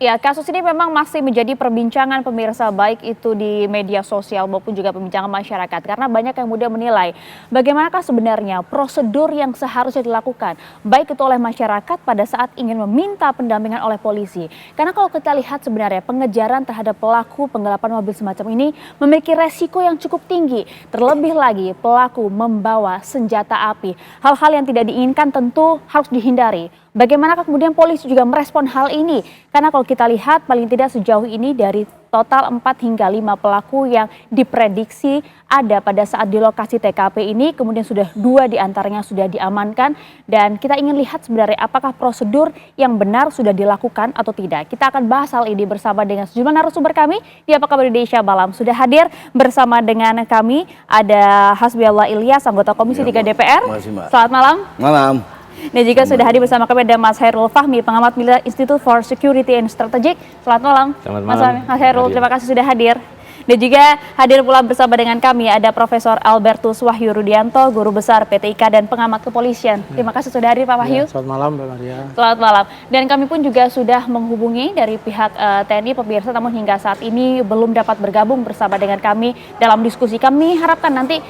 Ya, kasus ini memang masih menjadi perbincangan pemirsa, baik itu di media sosial maupun juga perbincangan masyarakat. Karena banyak yang mudah menilai bagaimanakah sebenarnya prosedur yang seharusnya dilakukan, baik itu oleh masyarakat pada saat ingin meminta pendampingan oleh polisi. Karena kalau kita lihat sebenarnya pengejaran terhadap pelaku penggelapan mobil semacam ini memiliki resiko yang cukup tinggi. Terlebih lagi pelaku membawa senjata api. Hal-hal yang tidak diinginkan tentu harus dihindari. Bagaimana kemudian polisi juga merespon hal ini? Karena kalau kita lihat paling tidak sejauh ini dari total 4 hingga 5 pelaku yang diprediksi ada pada saat di lokasi TKP ini, kemudian sudah 2 diantaranya sudah diamankan, dan kita ingin lihat sebenarnya apakah prosedur yang benar sudah dilakukan atau tidak. Kita akan bahas hal ini bersama dengan sejumlah narasumber kami di Apa Kabar Indonesia Malam. Sudah hadir bersama dengan kami ada Hasbiallah Ilyas, anggota Komisi 3 DPR. Selamat malam. Malam. Dan juga sudah hadir bersama kami ada Mas Hairul Fahmi, pengamat militer Institute for Security and Strategic. Selamat malam. Selamat malam. Mas Hairul, terima kasih sudah hadir. Dan juga hadir pula bersama dengan kami ada Profesor Albertus Wahyu Rudianto, Guru Besar PTIK dan pengamat kepolisian. Terima kasih sudah hadir Pak Wahyu. Selamat malam Mbak Maria. Selamat malam. Dan kami pun juga sudah menghubungi dari pihak TNI pemirsa, namun hingga saat ini belum dapat bergabung bersama dengan kami dalam diskusi. Kami harapkan nanti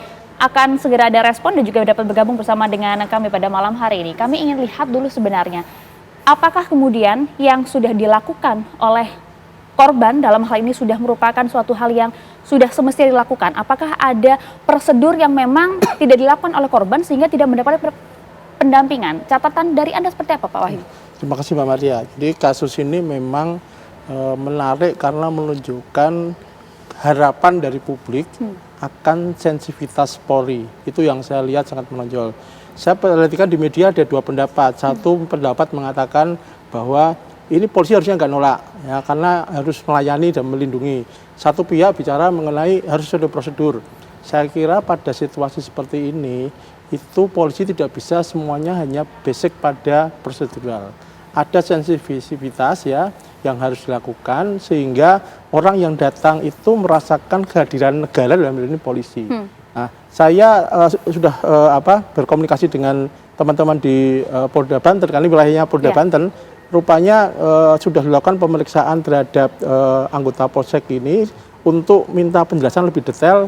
akan segera ada respon dan juga dapat bergabung bersama dengan kami pada malam hari ini. Kami ingin lihat dulu sebenarnya, apakah kemudian yang sudah dilakukan oleh korban dalam hal ini sudah merupakan suatu hal yang sudah semestinya dilakukan? Apakah ada prosedur yang memang tidak dilakukan oleh korban sehingga tidak mendapat pendampingan? Catatan dari Anda seperti apa Pak Wahyu? Terima kasih Mbak Maria. Jadi kasus ini memang menarik karena menunjukkan harapan dari publik akan sensitivitas Polri. Itu yang saya lihat sangat menonjol. Saya perhatikan di media ada 2 pendapat. Satu pendapat mengatakan bahwa ini polisi harusnya nggak nolak, ya, karena harus melayani dan melindungi. Satu pihak bicara mengenai harus ada prosedur. Saya kira pada situasi seperti ini, itu polisi tidak bisa semuanya hanya basic pada prosedural. Ada sensitivitas ya yang harus dilakukan sehingga orang yang datang itu merasakan kehadiran negara dalam hal ini polisi. Nah, saya sudah berkomunikasi dengan teman-teman di Polda Banten, karena wilayahnya Polda Banten, rupanya sudah dilakukan pemeriksaan terhadap anggota Polsek ini untuk minta penjelasan lebih detail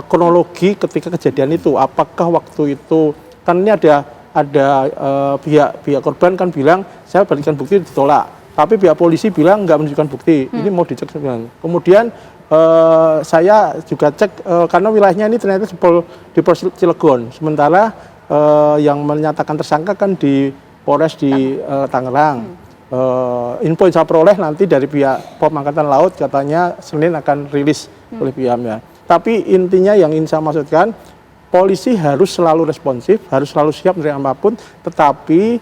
kronologi ketika kejadian itu. Apakah waktu itu kan ini ada pihak korban kan bilang saya berikan bukti ditolak, tapi pihak polisi bilang nggak menunjukkan bukti. Ini mau dicek sebenarnya. Kemudian saya juga cek karena wilayahnya ini ternyata di Polres Cilegon, sementara yang menyatakan tersangka kan di Polres di Tangerang. Info yang saya peroleh nanti dari pihak Pom Angkatan Laut katanya Senin akan rilis oleh pihaknya. Tapi intinya yang ingin saya maksudkan, polisi harus selalu responsif, harus selalu siap menerima apapun, tetapi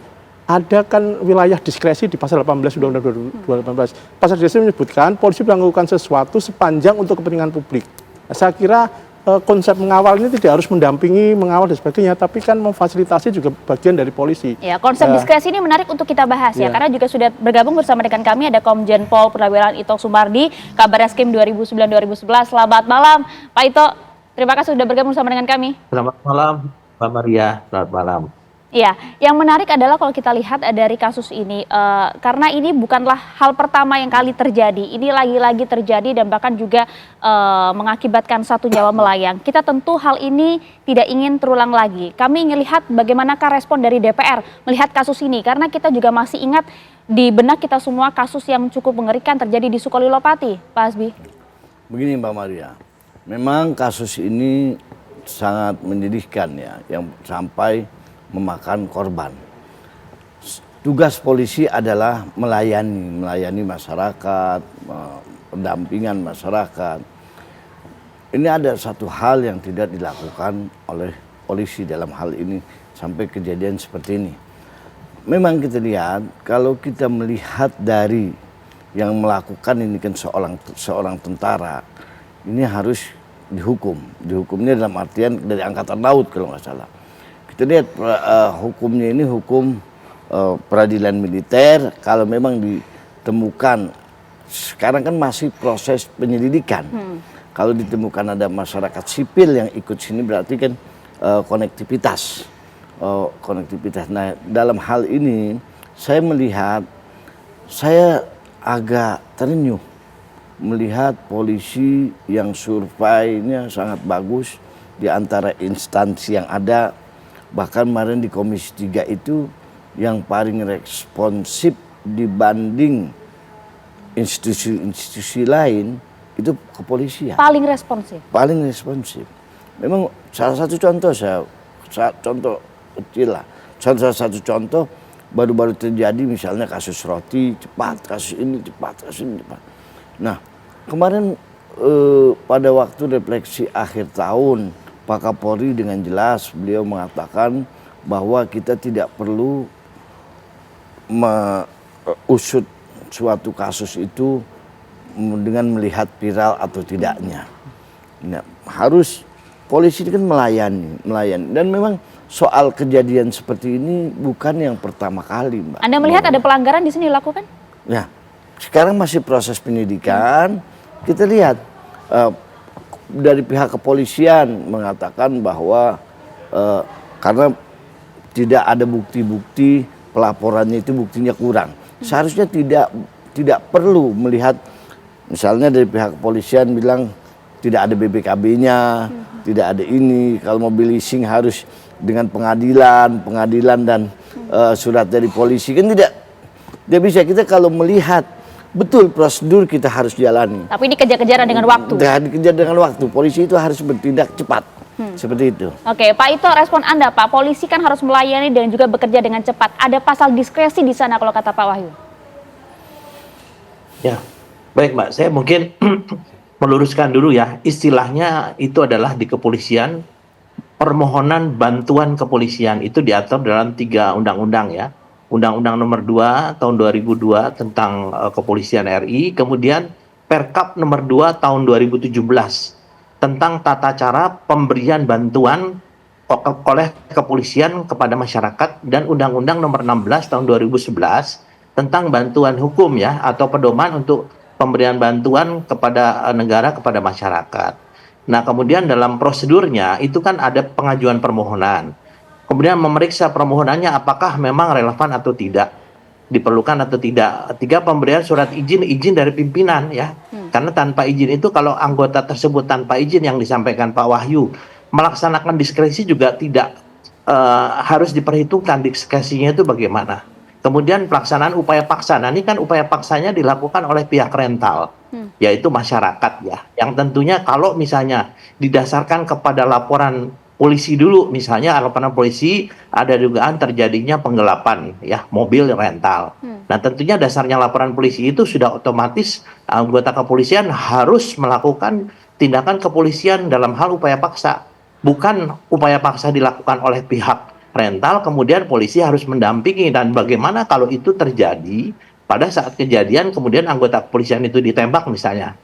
ada kan wilayah diskresi di pasal 18 Undang-Undang 2018. Pasal diskresi menyebutkan polisi melakukan sesuatu sepanjang untuk kepentingan publik. Nah, saya kira konsep mengawal ini tidak harus mendampingi, mengawal dan sebagainya, tapi kan memfasilitasi juga bagian dari polisi. Ya, konsep diskresi ini menarik untuk kita bahas ya, karena juga sudah bergabung bersama dengan kami ada Komjen Pol Purnawirawan Ito Sumardi, Kabar Eskrim 2009-2011. Selamat malam Pak Ito. Terima kasih sudah bergabung bersama dengan kami. Selamat malam, Mbak Maria. Selamat malam. Ya, yang menarik adalah kalau kita lihat dari kasus ini, karena ini bukanlah hal pertama yang kali terjadi. Ini lagi-lagi terjadi dan bahkan juga mengakibatkan 1 nyawa melayang. Kita tentu hal ini tidak ingin terulang lagi. Kami ingin lihat bagaimanakah respon dari DPR melihat kasus ini, karena kita juga masih ingat di benak kita semua kasus yang cukup mengerikan terjadi di Sukolilo-Pati, Pak Hasbi. Begini Mbak Maria, memang kasus ini sangat menyedihkan ya, yang sampai memakan korban. Tugas polisi adalah melayani masyarakat, pendampingan masyarakat. Ini ada satu hal yang tidak dilakukan oleh polisi dalam hal ini sampai kejadian seperti ini. Memang kita lihat, kalau kita melihat dari yang melakukan ini kan seorang tentara, ini harus dihukum. Dihukumnya dalam artian dari Angkatan Laut kalau nggak salah. Kita lihat hukumnya ini hukum peradilan militer. Kalau memang ditemukan, sekarang kan masih proses penyelidikan. Kalau ditemukan ada masyarakat sipil yang ikut sini berarti kan konektivitas. Nah dalam hal ini saya melihat, saya agak terenyuh melihat polisi yang surveinya sangat bagus di antara instansi yang ada. Bahkan kemarin di Komisi 3 itu yang paling responsif dibanding institusi-institusi lain itu kepolisian. Paling responsif. Paling responsif. Memang salah satu contoh contoh kecil lah. Salah satu contoh baru-baru terjadi misalnya kasus roti cepat, kasus ini cepat, kasus ini cepat. Nah kemarin pada waktu refleksi akhir tahun Pak Kapolri dengan jelas beliau mengatakan bahwa kita tidak perlu usut suatu kasus itu dengan melihat viral atau tidaknya. Nah, harus polisi ini kan melayani. Dan memang soal kejadian seperti ini bukan yang pertama kali, Mbak. Anda melihat ada pelanggaran di sini dilakukan? Ya, sekarang masih proses penyidikan. Kita lihat dari pihak kepolisian mengatakan bahwa karena tidak ada bukti-bukti, pelaporannya itu buktinya kurang. Seharusnya tidak perlu melihat, misalnya dari pihak kepolisian bilang tidak ada BPKB-nya, tidak ada ini, kalau mobil leasing harus dengan pengadilan dan surat dari polisi, kan tidak bisa. Kita kalau melihat betul prosedur kita harus jalani. Tapi ini kejar-kejaran dengan waktu. Dikejar dengan waktu, polisi itu harus bertindak cepat. Seperti itu. Oke, Pak Ito, respon Anda, Pak. Polisi kan harus melayani dan juga bekerja dengan cepat. Ada pasal diskresi di sana kalau kata Pak Wahyu. Ya, baik Mbak. Saya mungkin meluruskan dulu ya. Istilahnya itu adalah di kepolisian, permohonan bantuan kepolisian itu diatur dalam 3 undang-undang ya. Undang-Undang Nomor 2 Tahun 2002 tentang Kepolisian RI, kemudian Perkap Nomor 2 Tahun 2017 tentang tata cara pemberian bantuan oleh kepolisian kepada masyarakat, dan Undang-Undang Nomor 16 Tahun 2011 tentang bantuan hukum ya, atau pedoman untuk pemberian bantuan kepada negara kepada masyarakat. Nah, kemudian dalam prosedurnya itu kan ada pengajuan permohonan. Kemudian memeriksa permohonannya apakah memang relevan atau tidak, diperlukan atau tidak. 3, pemberian surat izin dari pimpinan ya. Karena tanpa izin itu, kalau anggota tersebut tanpa izin yang disampaikan Pak Wahyu, melaksanakan diskresi juga tidak harus diperhitungkan diskresinya itu bagaimana. Kemudian pelaksanaan upaya paksa. Nah, ini kan upaya paksanya dilakukan oleh pihak rental, yaitu masyarakat ya. Yang tentunya kalau misalnya didasarkan kepada laporan polisi dulu, misalnya laporan polisi ada dugaan terjadinya penggelapan ya mobil rental. Nah, tentunya dasarnya laporan polisi itu sudah otomatis anggota kepolisian harus melakukan tindakan kepolisian dalam hal upaya paksa. Bukan upaya paksa dilakukan oleh pihak rental, kemudian polisi harus mendampingi. Dan bagaimana kalau itu terjadi pada saat kejadian, kemudian anggota kepolisian itu ditembak misalnya.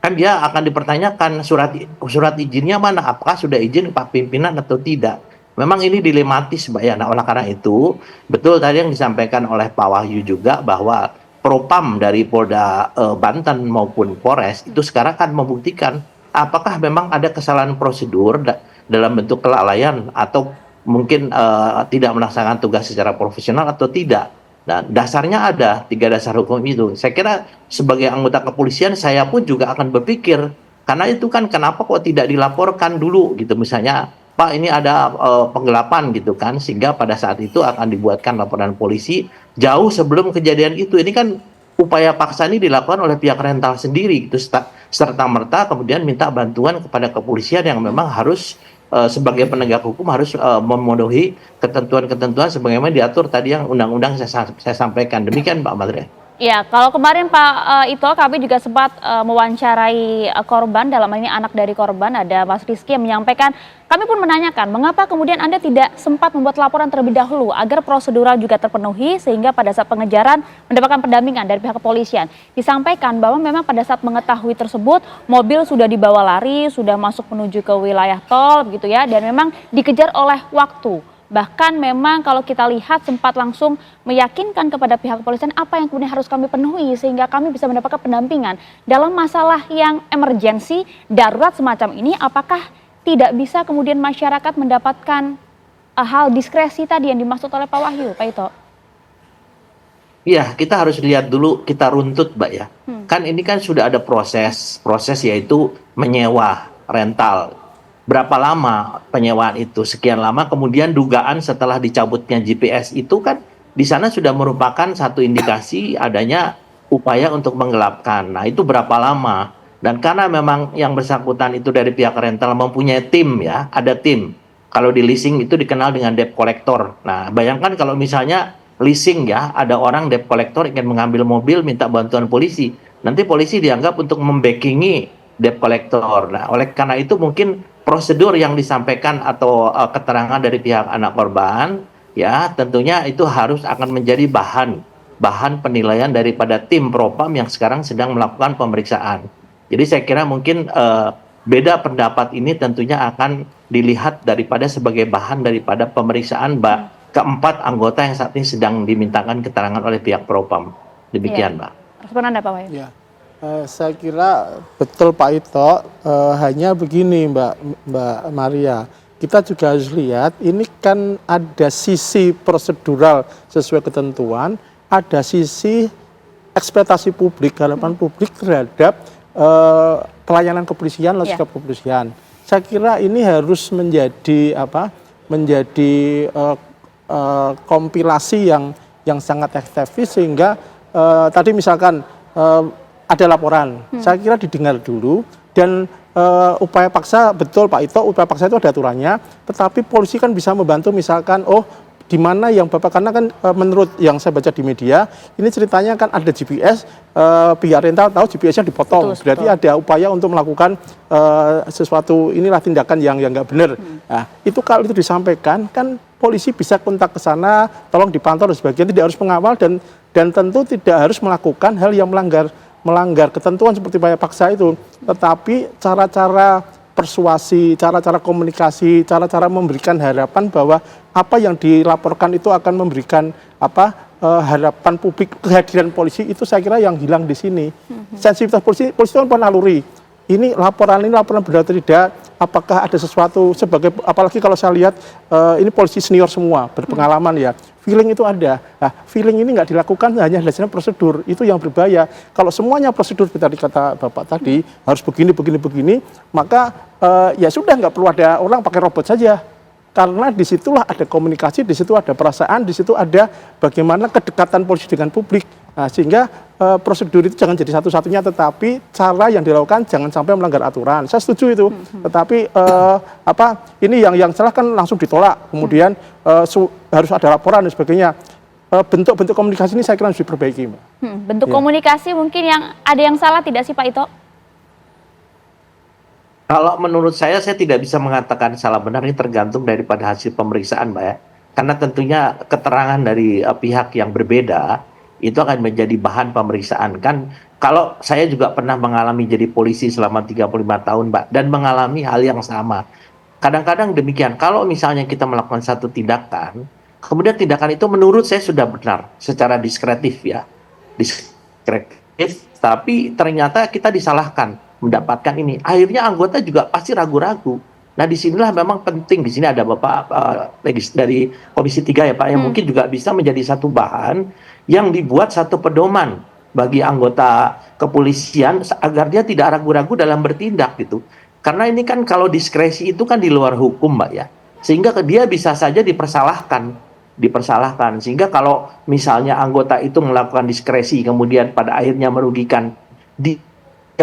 Kan dia akan dipertanyakan surat izinnya mana, apakah sudah izin Pak Pimpinan atau tidak. Memang ini dilematis Mbak ya. Nah, oleh karena itu betul tadi yang disampaikan oleh Pak Wahyu juga bahwa Propam dari Polda Banten maupun Polres itu sekarang kan membuktikan apakah memang ada kesalahan prosedur dalam bentuk kelalaian atau mungkin tidak melaksanakan tugas secara profesional atau tidak. Nah, dasarnya ada 3 dasar hukum itu. Saya kira sebagai anggota kepolisian saya pun juga akan berpikir, karena itu kan kenapa kok tidak dilaporkan dulu gitu, misalnya Pak ini ada penggelapan gitu kan, sehingga pada saat itu akan dibuatkan laporan polisi jauh sebelum kejadian itu. Ini kan upaya paksa ini dilakukan oleh pihak rental sendiri gitu, serta-merta kemudian minta bantuan kepada kepolisian yang memang harus sebagai penegak hukum harus memenuhi ketentuan-ketentuan sebagaimana diatur tadi yang undang-undang saya sampaikan. Demikian Pak Madre. Ya, kalau kemarin Pak Ito, kami juga sempat mewawancarai korban, dalam hal ini anak dari korban, ada Mas Rizky yang menyampaikan, kami pun menanyakan mengapa kemudian Anda tidak sempat membuat laporan terlebih dahulu agar prosedural juga terpenuhi sehingga pada saat pengejaran mendapatkan pendampingan dari pihak kepolisian. Disampaikan bahwa memang pada saat mengetahui tersebut mobil sudah dibawa lari, sudah masuk menuju ke wilayah tol begitu ya, dan memang dikejar oleh waktu. Bahkan memang kalau kita lihat sempat langsung meyakinkan kepada pihak kepolisian apa yang kemudian harus kami penuhi sehingga kami bisa mendapatkan pendampingan. Dalam masalah yang emergensi, darurat semacam ini, apakah tidak bisa kemudian masyarakat mendapatkan hal diskresi tadi yang dimaksud oleh Pak Wahyu, Pak Ito? Iya, kita harus lihat dulu, kita runtut, Mbak ya. Kan ini kan sudah ada proses yaitu menyewa, rental. Berapa lama penyewaan itu? Sekian lama, kemudian dugaan setelah dicabutnya GPS itu kan di sana sudah merupakan satu indikasi adanya upaya untuk menggelapkan. Nah, itu berapa lama? Dan karena memang yang bersangkutan itu dari pihak rental mempunyai tim ya, ada tim. Kalau di leasing itu dikenal dengan debt collector. Nah, bayangkan kalau misalnya leasing ya, ada orang debt collector ingin mengambil mobil minta bantuan polisi. Nanti polisi dianggap untuk membackingi debt collector. Nah, oleh karena itu mungkin prosedur yang disampaikan atau keterangan dari pihak anak korban ya, tentunya itu harus akan menjadi bahan penilaian daripada tim propam yang sekarang sedang melakukan pemeriksaan. Jadi saya kira mungkin beda pendapat ini tentunya akan dilihat daripada sebagai bahan daripada pemeriksaan keempat anggota yang saat ini sedang dimintakan keterangan oleh pihak propam. Demikian, Mbak. Respon Anda, Pak Wahyu? Ya, saya kira betul Pak Ito, hanya begini Mbak Maria, kita juga harus lihat ini kan ada sisi prosedural sesuai ketentuan, ada sisi ekspektasi publik, harapan publik terhadap pelayanan kepolisian, logika kepolisian. Saya kira ini harus menjadi kompilasi yang sangat efektif sehingga tadi misalkan ada laporan, saya kira didengar dulu dan upaya paksa, betul Pak Ito, upaya paksa itu ada aturannya, tetapi polisi kan bisa membantu misalkan, di mana yang Bapak, karena kan menurut yang saya baca di media, ini ceritanya kan ada GPS, pihak rental tahu GPS-nya dipotong, Betul, berarti ada upaya untuk melakukan sesuatu, inilah tindakan yang nggak benar. Nah, itu kalau itu disampaikan, kan polisi bisa kontak ke sana, tolong dipantau dan sebagainya, tidak harus mengawal dan tentu tidak harus melakukan hal yang melanggar ketentuan seperti upaya paksa itu, tetapi cara-cara persuasi, cara-cara komunikasi, cara-cara memberikan harapan bahwa apa yang dilaporkan itu akan memberikan harapan publik, kehadiran polisi itu saya kira yang hilang di sini. Sensitivitas polisi itu kan penaluri. Ini laporan benar atau tidak, apakah ada sesuatu sebagai, apalagi kalau saya lihat ini polisi senior semua, berpengalaman ya, feeling itu ada. Nah, feeling ini nggak dilakukan hanya berdasarkan prosedur, itu yang berbahaya. Kalau semuanya prosedur seperti kata Bapak tadi, harus begini, maka ya sudah nggak perlu ada orang pakai robot saja. Karena disitulah ada komunikasi, di situ ada perasaan, di situ ada bagaimana kedekatan polisi dengan publik. Nah, sehingga prosedur itu jangan jadi satu-satunya, tetapi cara yang dilakukan jangan sampai melanggar aturan. Saya setuju itu. Tetapi ini yang salah kan langsung ditolak. Kemudian harus ada laporan dan sebagainya. Bentuk-bentuk komunikasi ini saya kira harus diperbaiki, Mbak. Bentuk komunikasi mungkin yang ada yang salah tidak sih Pak Ito? Kalau menurut saya tidak bisa mengatakan salah benar, ini tergantung daripada hasil pemeriksaan, Mbak ya. Karena tentunya keterangan dari pihak yang berbeda itu akan menjadi bahan pemeriksaan. Kan kalau saya juga pernah mengalami jadi polisi selama 35 tahun, Mbak, dan mengalami hal yang sama. Kadang-kadang demikian, kalau misalnya kita melakukan satu tindakan, kemudian tindakan itu menurut saya sudah benar secara diskretif ya. Diskretif, tapi ternyata kita disalahkan mendapatkan ini. Akhirnya anggota juga pasti ragu-ragu. Nah, disinilah memang penting. Di sini ada Bapak dari Komisi 3 ya Pak, yang mungkin juga bisa menjadi satu bahan yang dibuat satu pedoman bagi anggota kepolisian agar dia tidak ragu-ragu dalam bertindak gitu. Karena ini kan kalau diskresi itu kan di luar hukum, Mbak ya. Sehingga dia bisa saja dipersalahkan. Sehingga kalau misalnya anggota itu melakukan diskresi kemudian pada akhirnya merugikan dia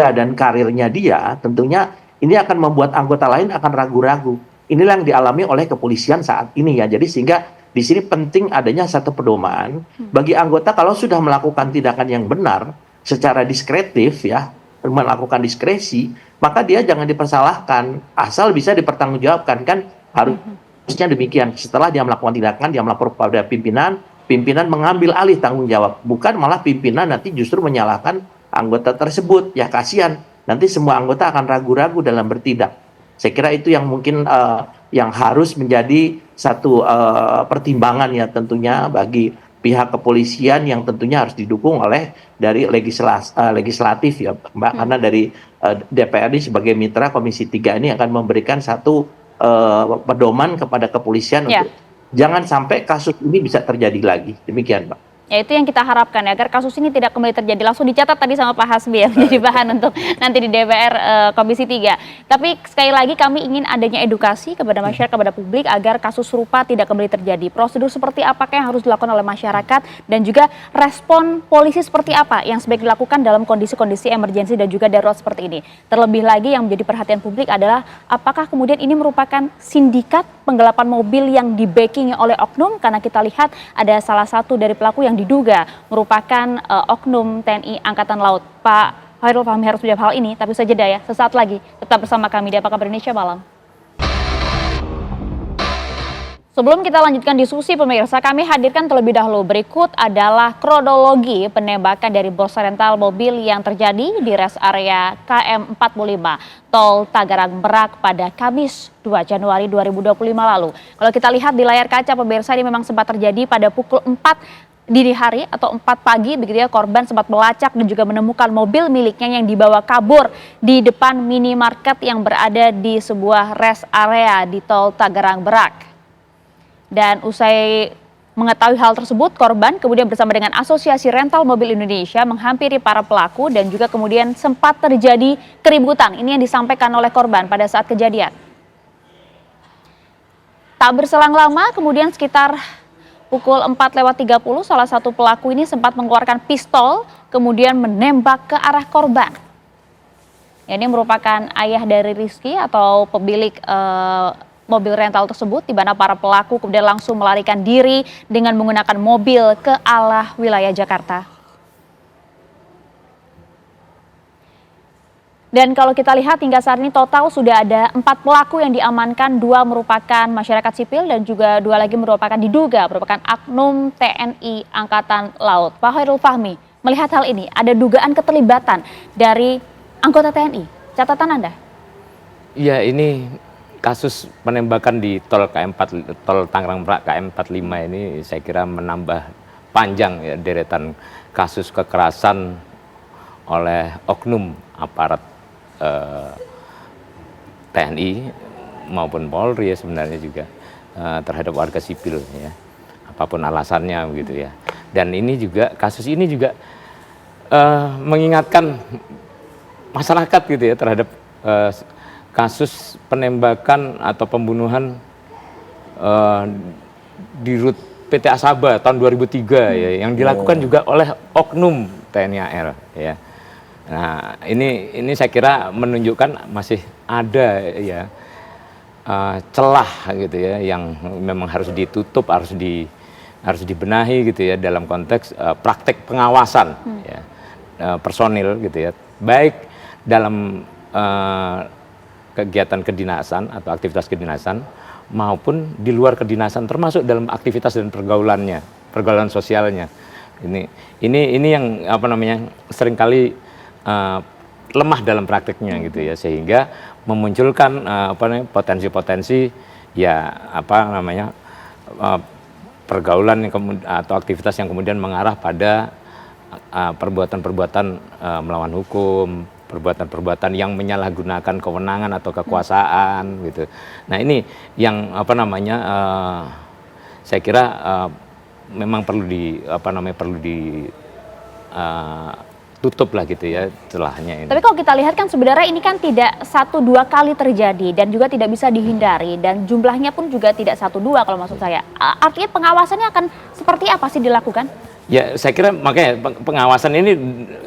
dan karirnya dia, tentunya ini akan membuat anggota lain akan ragu-ragu. Inilah yang dialami oleh kepolisian saat ini ya. Jadi sehingga di sini penting adanya satu pedoman bagi anggota kalau sudah melakukan tindakan yang benar secara diskretif ya, melakukan diskresi, maka dia jangan dipersalahkan, asal bisa dipertanggungjawabkan. Kan harusnya demikian. Setelah dia melakukan tindakan, dia melapor kepada pimpinan mengambil alih tanggung jawab, bukan malah pimpinan nanti justru menyalahkan anggota tersebut. Ya kasihan, nanti semua anggota akan ragu-ragu dalam bertindak. Saya kira itu yang mungkin yang harus menjadi satu pertimbangan ya tentunya bagi pihak kepolisian yang tentunya harus didukung oleh dari legislatif ya Mbak, karena dari DPR ini sebagai mitra Komisi 3 ini akan memberikan satu pedoman kepada kepolisian untuk jangan sampai kasus ini bisa terjadi lagi. Demikian Mbak. Ya itu yang kita harapkan ya, agar kasus ini tidak kembali terjadi. Langsung dicatat tadi sama Pak Hasbi ya, menjadi bahan untuk nanti di DPR Komisi 3. Tapi sekali lagi kami ingin adanya edukasi kepada masyarakat, kepada publik agar kasus serupa tidak kembali terjadi. Prosedur seperti apakah yang harus dilakukan oleh masyarakat dan juga respon polisi seperti apa yang sebaiknya dilakukan dalam kondisi-kondisi emergensi dan juga darurat seperti ini. Terlebih lagi yang menjadi perhatian publik adalah apakah kemudian ini merupakan sindikat penggelapan mobil yang di-backing oleh oknum, karena kita lihat ada salah satu dari pelaku yang diduga merupakan oknum TNI Angkatan Laut. Pak Khairul Fahmi harus menjawab hal ini, tapi usai jeda ya, sesaat lagi tetap bersama kami di Apa Kabar Indonesia Malam. Sebelum kita lanjutkan diskusi pemirsa, kami hadirkan terlebih dahulu berikut adalah kronologi penembakan dari bos rental mobil yang terjadi di rest area KM 45 Tol Tangerang Merak pada Kamis 2 Januari 2025 lalu. Kalau kita lihat di layar kaca pemirsa, ini memang sempat terjadi pada pukul 4 dini hari atau 4 pagi begitu ya, korban sempat melacak dan juga menemukan mobil miliknya yang dibawa kabur di depan minimarket yang berada di sebuah rest area di Tol Tangerang Merak. Dan usai mengetahui hal tersebut, korban kemudian bersama dengan Asosiasi Rental Mobil Indonesia menghampiri para pelaku dan juga kemudian sempat terjadi keributan. Ini yang disampaikan oleh korban pada saat kejadian. Tak berselang lama, kemudian sekitar pukul 4:30 salah satu pelaku ini sempat mengeluarkan pistol kemudian menembak ke arah korban. Ini merupakan ayah dari Rizky atau pemilik mobil rental tersebut, di mana para pelaku kemudian langsung melarikan diri dengan menggunakan mobil ke arah wilayah Jakarta. Dan kalau kita lihat hingga saat ini total sudah ada 4 pelaku yang diamankan, 2 merupakan masyarakat sipil dan juga 2 lagi diduga merupakan oknum TNI Angkatan Laut. Pak Khairul Fahmi, melihat hal ini ada dugaan keterlibatan dari anggota TNI. Catatan Anda? Iya, ini kasus penembakan di tol Tangerang Merak KM 45 ini saya kira menambah panjang ya deretan kasus kekerasan oleh oknum aparat TNI maupun Polri ya sebenarnya juga terhadap warga sipil ya, apapun alasannya begitu ya. Dan ini juga kasus ini juga mengingatkan masyarakat gitu ya terhadap kasus penembakan atau pembunuhan di rut PT Asaba tahun 2003 ya, yang dilakukan juga oleh oknum TNI AL ya. Nah, ini saya kira menunjukkan masih ada ya celah gitu ya yang memang harus ditutup, harus dibenahi gitu ya dalam konteks praktek pengawasan ya, personil gitu ya, baik dalam kegiatan kedinasan atau aktivitas kedinasan maupun di luar kedinasan, termasuk dalam aktivitas dan pergaulan sosialnya. Ini yang apa namanya seringkali lemah dalam prakteknya gitu ya, sehingga memunculkan potensi-potensi ya pergaulan atau aktivitas yang kemudian mengarah pada perbuatan-perbuatan melawan hukum, perbuatan-perbuatan yang menyalahgunakan kewenangan atau kekuasaan gitu. Nah, ini yang saya kira memang perlu tutup lah gitu ya celahnya ini. Tapi kalau kita lihat kan sebenarnya ini kan tidak 1-2 kali terjadi dan juga tidak bisa dihindari dan jumlahnya pun juga tidak 1-2 kalau maksud saya. Artinya pengawasannya akan seperti apa sih dilakukan? Ya, saya kira makanya pengawasan ini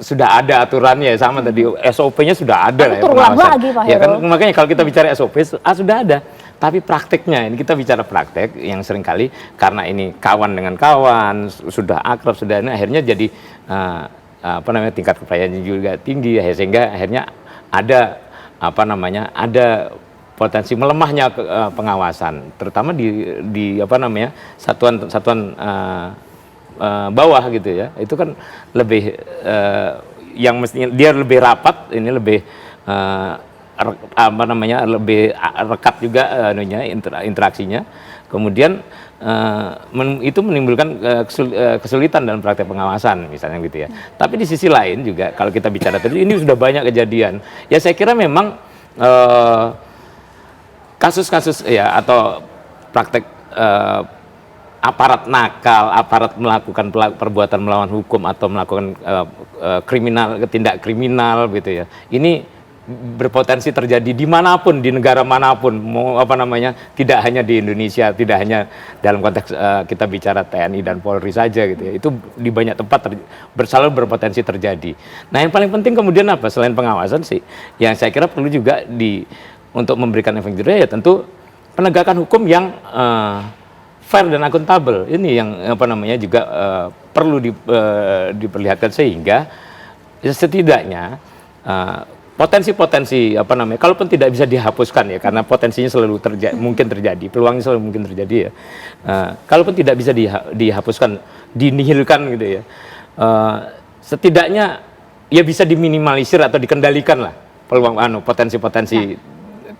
sudah ada aturannya sama tadi, SOP-nya sudah ada lah ya pengawasan. Lagi, Pak ya kan, makanya kalau kita bicara SOP sudah ada, tapi prakteknya ini kita bicara praktek yang seringkali karena ini kawan dengan kawan sudah akrab sudah ini akhirnya jadi tingkat kepercayaannya juga tinggi ya, sehingga akhirnya ada ada potensi melemahnya pengawasan terutama di satuan bawah gitu ya, itu kan lebih yang mestinya dia lebih rapat, ini lebih lebih rekat juga interaksinya, kemudian itu menimbulkan kesulitan dalam praktek pengawasan misalnya gitu ya. Tapi di sisi lain juga kalau kita bicara tadi ini sudah banyak kejadian ya, saya kira memang kasus-kasus ya atau praktek aparat nakal, aparat melakukan perbuatan melawan hukum atau melakukan tindak kriminal gitu ya. Ini berpotensi terjadi dimanapun, di negara manapun, mau apa namanya, tidak hanya di Indonesia, tidak hanya dalam konteks kita bicara TNI dan Polri saja gitu ya. Itu di banyak tempat selalu berpotensi terjadi. Nah, yang paling penting kemudian apa? Selain pengawasan sih, yang saya kira perlu juga untuk memberikan efek jerah ya tentu penegakan hukum yang fair dan akuntabel. Ini yang apa namanya juga perlu diperlihatkan sehingga setidaknya potensi-potensi apa namanya, kalaupun tidak bisa dihapuskan ya, karena potensinya selalu mungkin terjadi, peluangnya selalu mungkin terjadi ya. Kalaupun tidak bisa dihapuskan, dinihilkan gitu ya, setidaknya ya bisa diminimalisir atau dikendalikan lah peluang potensi-potensi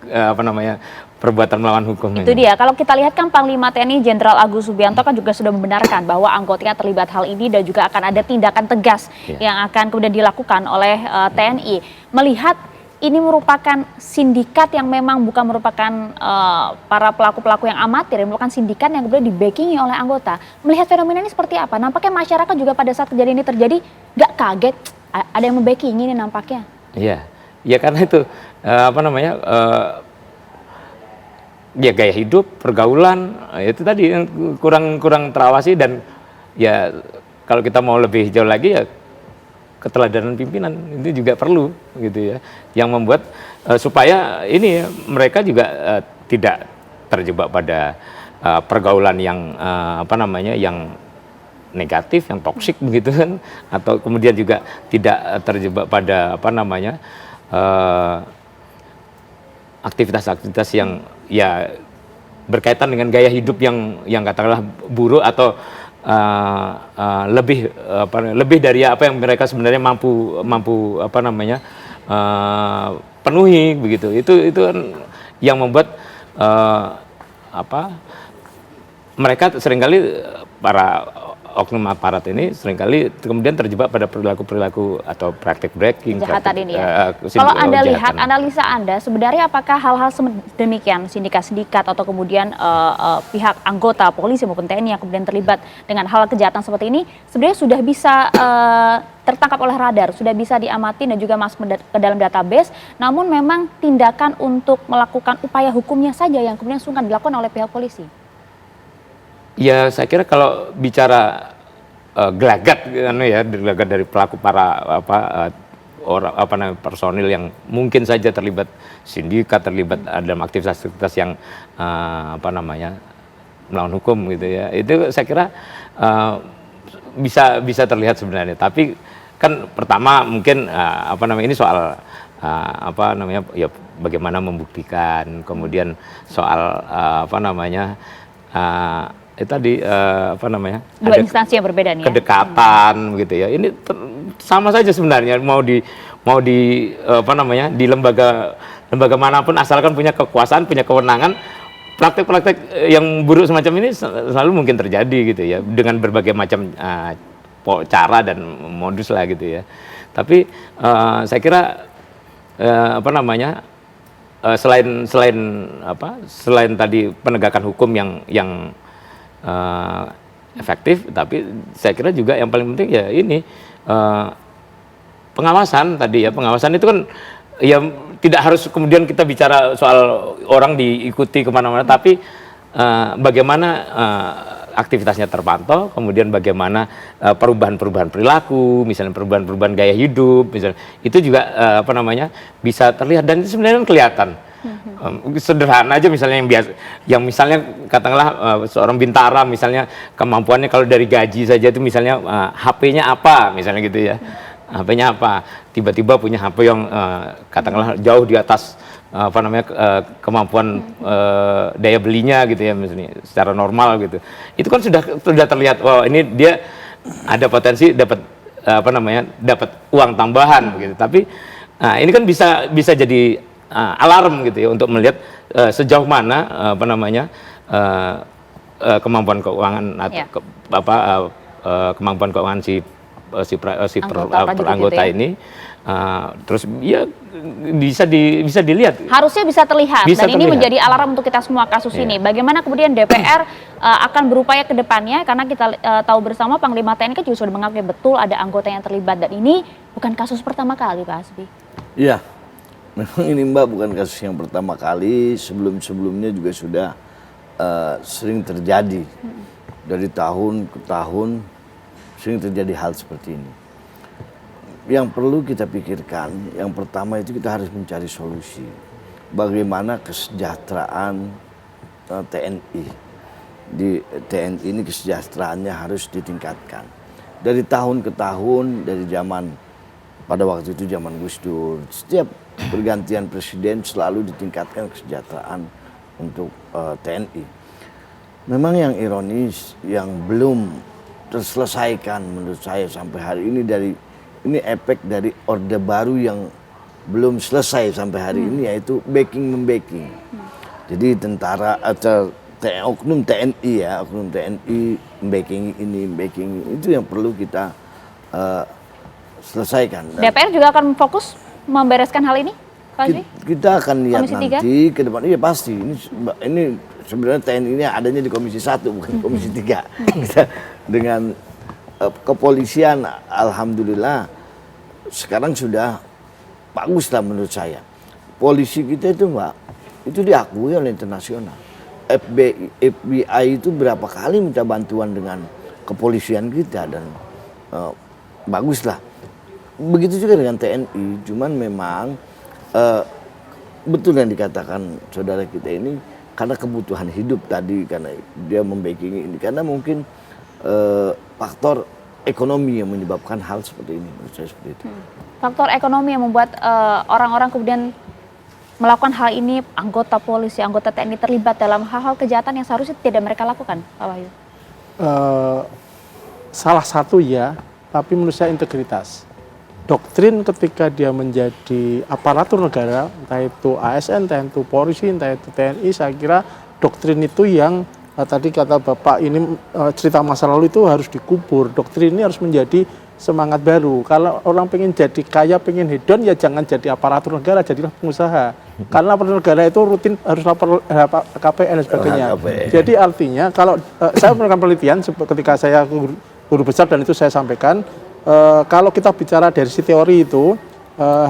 apa namanya, perbuatan melawan hukum. Itu dia, kalau kita lihat kan Panglima TNI Jenderal Agus Subianto kan juga sudah membenarkan bahwa anggotanya terlibat hal ini dan juga akan ada tindakan tegas yang akan kemudian dilakukan oleh TNI. Melihat ini merupakan sindikat yang memang bukan merupakan para pelaku-pelaku yang amatir, yang merupakan sindikat yang kemudian dibackingi oleh anggota. Melihat fenomena ini seperti apa? Nampaknya masyarakat juga pada saat kejadian ini terjadi nggak kaget, ada yang membackingi ini nampaknya. Iya, ya karena itu apa namanya, ya gaya hidup, pergaulan, itu tadi yang kurang terawasi. Dan ya kalau kita mau lebih jauh lagi ya keteladanan pimpinan itu juga perlu gitu ya, yang membuat supaya ini mereka juga tidak terjebak pada pergaulan yang apa namanya, yang negatif, yang toksik begitu kan, atau kemudian juga tidak terjebak pada apa namanya aktivitas-aktivitas yang ya berkaitan dengan gaya hidup yang katakanlah buruk atau lebih dari apa yang mereka sebenarnya mampu apa namanya penuhi begitu. Itu kan yang membuat apa, mereka seringkali para oknum aparat ini seringkali kemudian terjebak pada perilaku atau praktik breaking, kejahatan ini ya. Kalau Anda lihat, analisa Anda, sebenarnya apakah hal-hal demikian, sindikat-sindikat atau kemudian pihak anggota polisi maupun TNI yang kemudian terlibat dengan hal kejahatan seperti ini, sebenarnya sudah bisa tertangkap oleh radar, sudah bisa diamati dan juga masuk ke dalam database, namun memang tindakan untuk melakukan upaya hukumnya saja yang kemudian sungkan dilakukan oleh pihak polisi? Ya, saya kira kalau bicara gelagat dari pelaku para orang namanya personil yang mungkin saja terlibat sindikat, terlibat dalam aktivitas-aktivitas yang apa namanya melawan hukum gitu ya. Itu saya kira bisa terlihat sebenarnya. Tapi kan pertama mungkin apa namanya, ini soal apa namanya ya, bagaimana membuktikan, kemudian soal apa namanya itu tadi apa namanya, dua instansi yang berbeda nih, kedekatan gitu ya. Ini sama saja sebenarnya, mau di apa namanya, di lembaga manapun asalkan punya kekuasaan, punya kewenangan, praktek-praktek yang buruk semacam ini selalu mungkin terjadi gitu ya, dengan berbagai macam cara dan modus lah gitu ya. Tapi saya kira apa namanya, selain tadi penegakan hukum yang efektif, tapi saya kira juga yang paling penting ya ini pengawasan tadi ya. Pengawasan itu kan ya tidak harus kemudian kita bicara soal orang diikuti kemana-mana, tapi bagaimana aktivitasnya terpantau, kemudian bagaimana perubahan-perubahan perilaku, misalnya perubahan-perubahan gaya hidup, misalnya itu juga apa namanya bisa terlihat, dan itu sebenarnya kelihatan. Sederhana aja misalnya yang misalnya katakanlah seorang bintara misalnya kemampuannya kalau dari gaji saja itu misalnya HP-nya apa misalnya gitu ya, HP-nya apa, tiba-tiba punya HP yang katakanlah jauh di atas apa namanya kemampuan daya belinya gitu ya, misalnya secara normal gitu, itu kan sudah terlihat, wow ini dia ada potensi dapat apa namanya, dapat uang tambahan gitu. Tapi ini kan bisa jadi alarm gitu ya, untuk melihat sejauh mana apa namanya kemampuan keuangan atau kemampuan keuangan si anggota gitu ya? ini Terus ya bisa dilihat. Harusnya bisa terlihat, Bisa dan ini terlihat. menjadi alarm untuk kita semua kasus ini. Bagaimana kemudian DPR akan berupaya ke depannya, karena kita tahu bersama Panglima TNI kan juga sudah mengakui betul ada anggota yang terlibat, dan ini bukan kasus pertama kali, Pak Hasbi. Iya, memang ini Mbak bukan kasus yang pertama kali, sebelum-sebelumnya juga sudah sering terjadi. Dari tahun ke tahun sering terjadi hal seperti ini. Yang perlu kita pikirkan, yang pertama itu kita harus mencari solusi. Bagaimana kesejahteraan TNI. Di TNI ini kesejahteraannya harus ditingkatkan. Dari tahun ke tahun, dari zaman, pada waktu itu zaman Gus Dur, setiap pergantian presiden selalu ditingkatkan kesejahteraan untuk TNI. Memang yang ironis, yang belum terselesaikan menurut saya sampai hari ini, ini efek dari Orde Baru yang belum selesai sampai hari ini, yaitu backing-membacking. Jadi tentara atau oknum TNI oknum TNI backing ini, backing itu yang perlu kita selesaikan. DPR juga akan fokus membereskan hal ini, Pak Hasbi? Kita akan lihat Komisi nanti ke depan. Iya pasti. Ini sebenarnya TNI ini adanya di Komisi 1 bukan Komisi 3. Kita dengan kepolisian, alhamdulillah sekarang sudah bagus lah menurut saya. Polisi kita itu Mbak, itu diakui oleh internasional. FBI itu berapa kali minta bantuan dengan kepolisian kita, dan bagus lah. Begitu juga dengan TNI, cuman memang betul yang dikatakan saudara kita ini, karena kebutuhan hidup tadi, karena dia membacking ini, karena mungkin faktor ekonomi yang menyebabkan hal seperti ini, menurut saya seperti itu. Faktor ekonomi yang membuat orang-orang kemudian melakukan hal ini, anggota polisi, anggota TNI terlibat dalam hal-hal kejahatan yang seharusnya tidak mereka lakukan, Pak Wahyu? Salah satu ya, tapi menurut saya integritas. Doktrin ketika dia menjadi aparatur negara, entah itu ASN, entah itu polisi, entah itu TNI, saya kira doktrin itu yang tadi kata Bapak ini cerita masa lalu itu harus dikubur. Doktrin ini harus menjadi semangat baru. Kalau orang pengen jadi kaya, pengen hedon, ya jangan jadi aparatur negara, jadilah pengusaha. Karena aparatur negara itu rutin harus lapor KPN dan sebagainya. Jadi artinya kalau saya melakukan penelitian ketika saya guru besar, dan itu saya sampaikan, kalau kita bicara dari si teori itu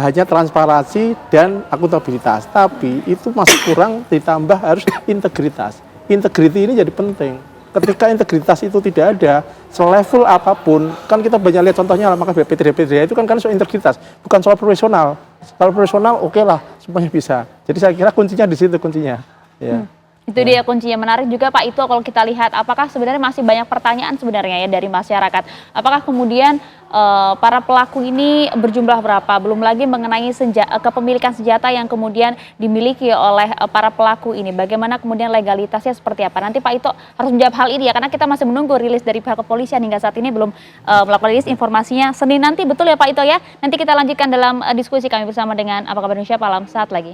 hanya transparansi dan akuntabilitas, tapi itu masih kurang, ditambah harus integritas. Integriti ini jadi penting. Ketika integritas itu tidak ada, selevel apapun, kan kita banyak lihat contohnya, maka BPT itu kan soal integritas, bukan soal profesional. Kalau profesional oke lah, semuanya bisa. Jadi saya kira kuncinya di situ kuncinya. Ya. Itu dia kuncinya. Menarik juga Pak Ito, kalau kita lihat apakah sebenarnya masih banyak pertanyaan sebenarnya ya dari masyarakat. Apakah kemudian para pelaku ini berjumlah berapa? Belum lagi mengenai kepemilikan senjata yang kemudian dimiliki oleh para pelaku ini. Bagaimana kemudian legalitasnya seperti apa? Nanti Pak Ito harus menjawab hal ini ya, karena kita masih menunggu rilis dari pihak kepolisian, hingga saat ini belum melakukan rilis informasinya. Senin nanti, betul ya Pak Ito ya? Nanti kita lanjutkan dalam diskusi kami bersama dengan Apa Kabar Indonesia Malam saat lagi.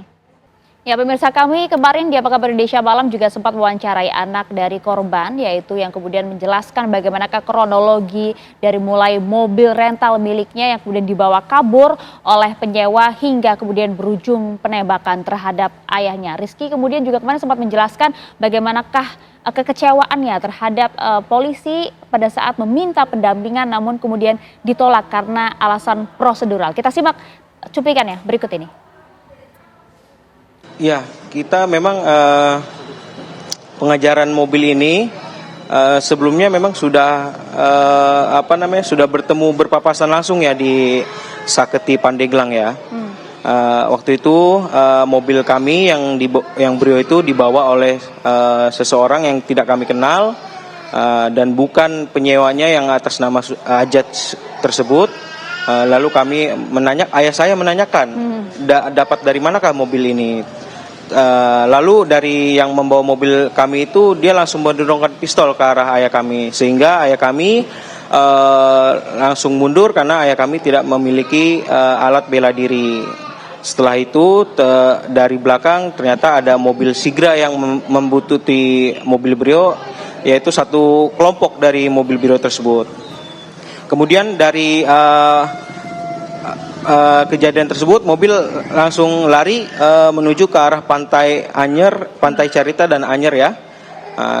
Ya pemirsa, kami kemarin di Apa Kabar Indonesia Malam juga sempat mewawancarai anak dari korban, yaitu yang kemudian menjelaskan bagaimanakah kronologi dari mulai mobil rental miliknya yang kemudian dibawa kabur oleh penyewa hingga kemudian berujung penembakan terhadap ayahnya. Rizky kemudian juga kemarin sempat menjelaskan bagaimanakah kekecewaannya terhadap polisi pada saat meminta pendampingan namun kemudian ditolak karena alasan prosedural. Kita simak cuplikannya berikut ini. Ya, kita memang pengajaran mobil ini sebelumnya memang sudah sudah berpapasan langsung ya di Saketi Pandeglang ya. Waktu itu mobil kami yang Brio itu dibawa oleh seseorang yang tidak kami kenal dan bukan penyewanya yang atas nama Ajat tersebut. Lalu ayah saya menanyakan dapat dari manakah mobil ini. Lalu dari yang membawa mobil kami itu dia langsung mendorongkan pistol ke arah ayah kami, sehingga ayah kami langsung mundur karena ayah kami tidak memiliki alat bela diri. Setelah itu dari belakang ternyata ada mobil Sigra yang membuntuti mobil Brio, yaitu satu kelompok dari mobil Brio tersebut. Kemudian dari kejadian tersebut, mobil langsung lari menuju ke arah Pantai Anyer, Pantai Carita dan Anyer ya.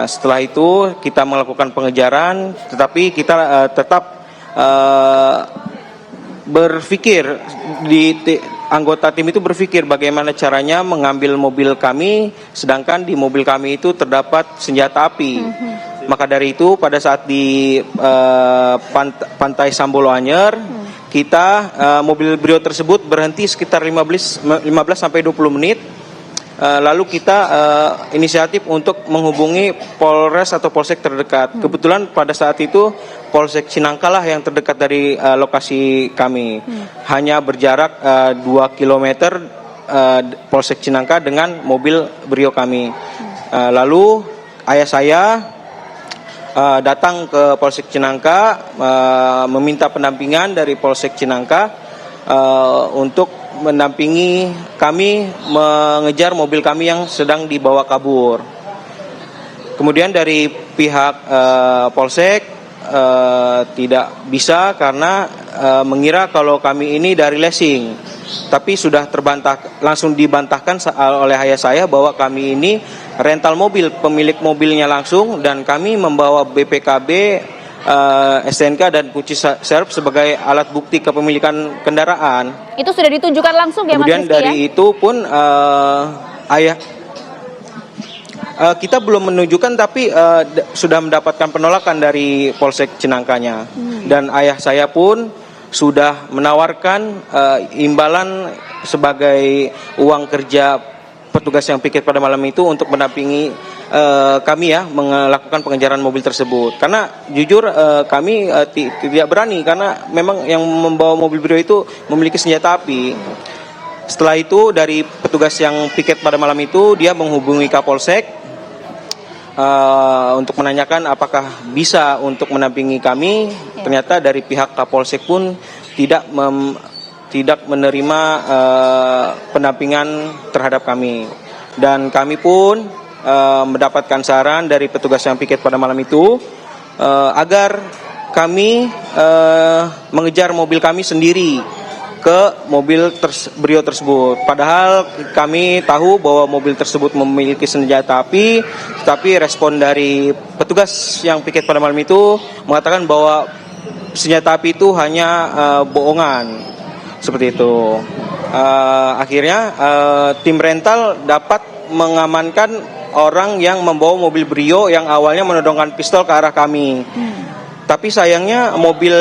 Setelah itu kita melakukan pengejaran, tetapi kita tetap berpikir anggota tim itu berpikir bagaimana caranya mengambil mobil kami, sedangkan di mobil kami itu terdapat senjata api. Maka dari itu pada saat di Pantai Sambolo Anyer, kita mobil Brio tersebut berhenti sekitar 15 sampai 20 menit. Lalu kita inisiatif untuk menghubungi Polres atau Polsek terdekat. Kebetulan pada saat itu Polsek Cinangka lah yang terdekat dari lokasi kami. Hanya berjarak 2 km Polsek Cinangka dengan mobil Brio kami. Lalu ayah saya datang ke Polsek Cinangka meminta pendampingan dari Polsek Cinangka untuk mendampingi kami mengejar mobil kami yang sedang dibawa kabur. Kemudian dari pihak Polsek tidak bisa karena mengira kalau kami ini dari leasing, tapi sudah langsung dibantahkan oleh ayah saya bahwa kami ini rental mobil, pemilik mobilnya langsung, dan kami membawa BPKB, STNK dan kunci serep sebagai alat bukti kepemilikan kendaraan. Itu sudah ditunjukkan langsung ya Mas Kemudian Rizky, dari itu pun kita belum menunjukkan, tapi sudah mendapatkan penolakan dari Polsek Cinangkanya. Dan ayah saya pun sudah menawarkan imbalan sebagai uang kerja petugas yang piket pada malam itu untuk mendampingi kami ya melakukan pengejaran mobil tersebut. Karena jujur kami tidak berani karena memang yang membawa mobil Brio itu memiliki senjata api. Setelah itu dari petugas yang piket pada malam itu dia menghubungi Kapolsek untuk menanyakan apakah bisa untuk mendampingi kami. Ternyata dari pihak Kapolsek pun tidak menerima pendampingan terhadap kami. Dan kami pun mendapatkan saran dari petugas yang piket pada malam itu agar kami mengejar mobil kami sendiri ke mobil Brio tersebut. Padahal kami tahu bahwa mobil tersebut memiliki senjata api, tapi respon dari petugas yang piket pada malam itu mengatakan bahwa senjata api itu hanya bohongan. Seperti itu. Akhirnya tim rental dapat mengamankan orang yang membawa mobil Brio yang awalnya menodongkan pistol ke arah kami. Tapi sayangnya mobil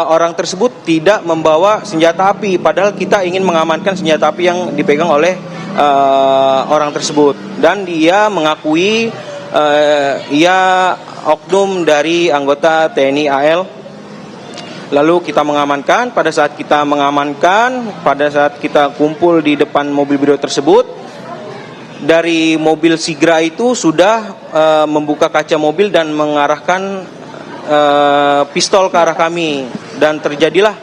orang tersebut tidak membawa senjata api, padahal kita ingin mengamankan senjata api yang dipegang oleh orang tersebut. Dan dia mengakui ia oknum dari anggota TNI AL. Lalu kita mengamankan. Pada saat kita kumpul di depan mobil Brio tersebut, dari mobil Sigra itu sudah membuka kaca mobil dan mengarahkan pistol ke arah kami, dan terjadilah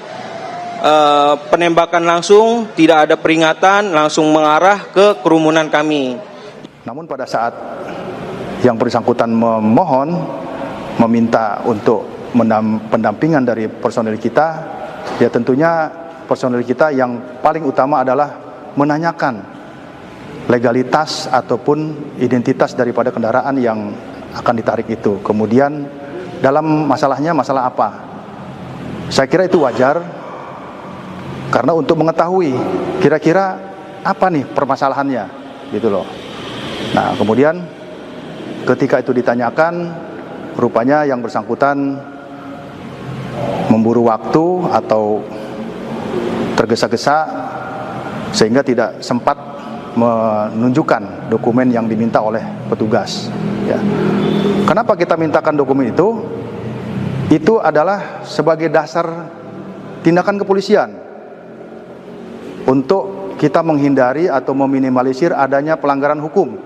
penembakan langsung, tidak ada peringatan, langsung mengarah ke kerumunan kami. Namun pada saat yang bersangkutan meminta untuk pendampingan dari personil kita, ya tentunya personil kita yang paling utama adalah menanyakan legalitas ataupun identitas daripada kendaraan yang akan ditarik itu. Kemudian dalam masalahnya masalah apa? Saya kira itu wajar karena untuk mengetahui kira-kira apa nih permasalahannya gitu loh. Nah, kemudian ketika itu ditanyakan, rupanya yang bersangkutan memburu waktu atau tergesa-gesa sehingga tidak sempat menunjukkan dokumen yang diminta oleh petugas. Ya. Kenapa kita mintakan dokumen itu? Itu adalah sebagai dasar tindakan kepolisian untuk kita menghindari atau meminimalisir adanya pelanggaran hukum.